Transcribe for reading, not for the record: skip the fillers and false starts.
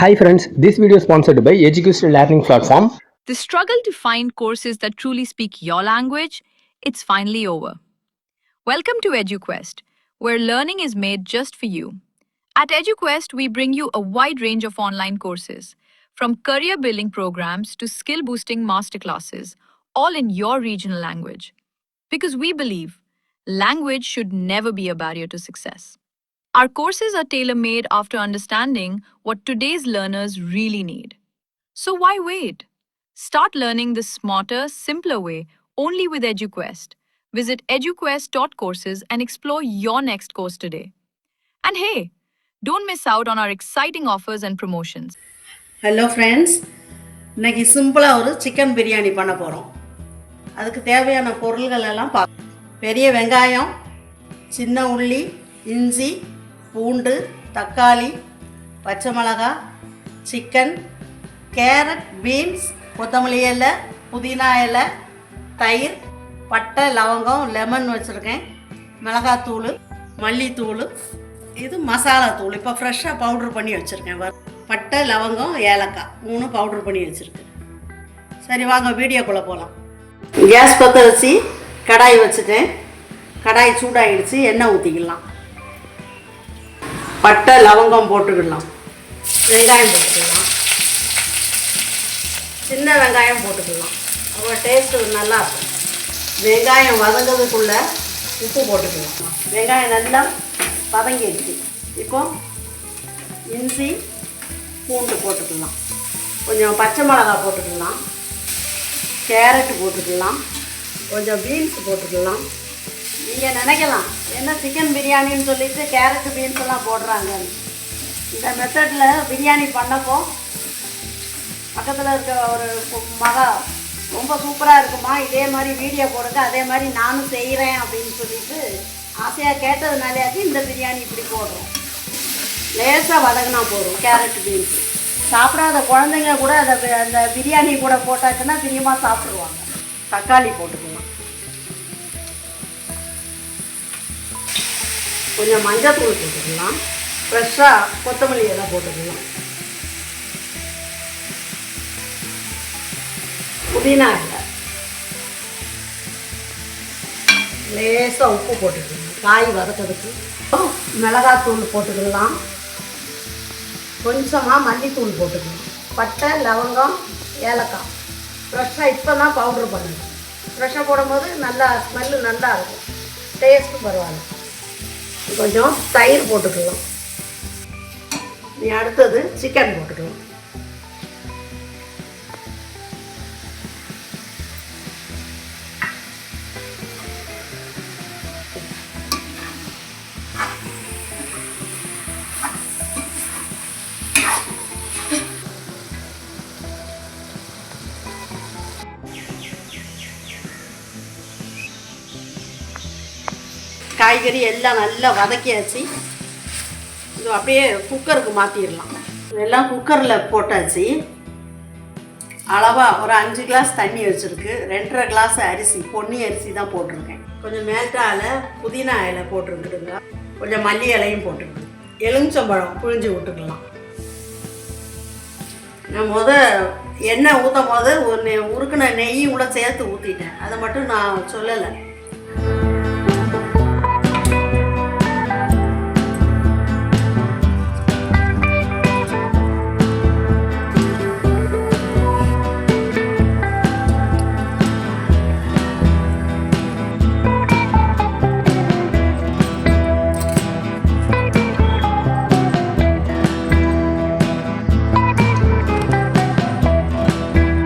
Hi friends, this video is sponsored by Education Learning Platform. The struggle to find courses that truly speak your language, it's finally over. Welcome to EduQuest, where learning is made just for you. At EduQuest, we bring you a wide range of online courses, from career building programs to skill boosting masterclasses, all in your regional language. Because we believe language should never be a barrier to success. Our courses are tailor made after understanding what today's learners really need. So why wait? Start learning the smarter, simpler way only with EduQuest. Visit eduquest.courses and explore your next course today. And hey, don't miss out on our exciting offers and promotions. Hello friends, இன்னைக்கு சிம்பிளா ஒரு chicken biryani பண்ண போறோம். அதுக்கு தேவையான பொருட்கள் எல்லாம் பெரிய வெங்காயம், சின்ன உள்ளி, இஞ்சி, பூண்டு, தக்காளி, பச்சை மிளகாய், சிக்கன், கேரட், பீன்ஸ், கொத்தமல்லி இலை, புதினா இலை, தயிர், பட்டை, லவங்கம், லெமன் வச்சுருக்கேன், மிளகாத்தூள், மல்லித்தூள், இது மசாலா தூள் இப்போ ஃப்ரெஷ்ஷாக பவுட்ரு பண்ணி வச்சுருக்கேன். பட்டை, லவங்கம், ஏலக்காய் 3 பவுட்ரு பண்ணி வச்சுருக்கேன். சரி வாங்க வீடியோக்குள்ளே போகலாம். கேஸ் பற்ற வச்சு கடாய் வச்சுட்டேன். கடாய் சூடாகிடுச்சு, எண்ணெய் ஊற்றிக்கலாம். பட்டை, லவங்கம் போட்டுக்கலாம். வெங்காயம் போட்டுக்கலாம். சின்ன வெங்காயம் போட்டுக்கலாம். அப்புறம் டேஸ்ட்டு நல்லாயிருக்கும். வெங்காயம் வதங்கிறதுக்குள்ளே உப்பு போட்டுக்கலாம். வெங்காயம் நல்லா வதங்கிடுச்சு. இப்போ இஞ்சி, பூண்டு போட்டுக்கலாம். கொஞ்சம் பச்சை மிளகாய் போட்டுக்கலாம். கேரட்டு போட்டுக்கலாம். கொஞ்சம் பீன்ஸ் போட்டுக்கலாம். நீங்கள் நினைக்கலாம் என்ன சிக்கன் பிரியாணின்னு சொல்லிட்டு கேரட்டு பீன்ஸ் எல்லாம் போடுறாங்க. இந்த மெத்தடில் பிரியாணி பண்ணப்போ பக்கத்தில் இருக்க ஒரு மகா ரொம்ப சூப்பராக இருக்குமா, இதே மாதிரி வீடியோ போடுங்க, அதே மாதிரி நானும் செய்கிறேன் அப்படின்னு சொல்லிட்டு ஆசையாக கேட்டதுனாலேயாச்சு இந்த பிரியாணி இப்படி போடுறோம். லேசாக வதங்கினா போதும். கேரட்டு பீன்ஸ் சாப்பிடாத குழந்தைங்க கூட அந்த பிரியாணி கூட போட்டாச்சுன்னா பிரியமாக சாப்பிடுவாங்க. தக்காளி போட்டுக்கலாம். கொஞ்சம் மஞ்சத்தூள் போட்டுக்கலாம். ஃப்ரெஷ்ஷாக கொத்தமல்லி எல்லாம் போட்டுக்கலாம். புதினா இல்லை. லேசாக உப்பு போட்டுக்கலாம். காய் வதக்கிறதுக்கு மிளகாத்தூள் போட்டுக்கலாம். கொஞ்சமாக மல்லித்தூள் போட்டுக்கலாம். பட்டை, லவங்கம், ஏலக்காய் ஃப்ரெஷ்ஷாக இப்போ தான் பவுட்ரு பண்ணணும். ஃப்ரெஷ்ஷாக போடும்போது நல்லா ஸ்மெல்லு நல்லா இருக்கும், டேஸ்ட்டு பரவாயில்ல. கொஞ்சம் தயிர் போட்டுக்கலாம். நீ அடுத்தது சிக்கன் போட்டுக்கலாம். காய்கறி எல்லாம் நல்லா வதக்கியாச்சு. இது அப்படியே குக்கருக்கு மாற்றிடலாம். இதெல்லாம் குக்கரில் போட்டாச்சு. அளவாக ஒரு 5 கிளாஸ் தண்ணி வச்சுருக்கு. 2.5 கிளாஸ் அரிசி, பொன்னி அரிசி தான் போட்டிருக்கேன். கொஞ்சம் மேட்டால் புதினா இலை போட்டுருக்குதுங்க. கொஞ்சம் மல்லி இலையும் போட்டுருக்கு. எலுமிச்சம்பழம் புழிஞ்சு விட்டுக்கலாம். நான் எண்ணெய் ஊற்றும் போது உருக்குன நெய்யும் கூட சேர்த்து ஊற்றிட்டேன். அதை மட்டும் நான் சொல்லலை.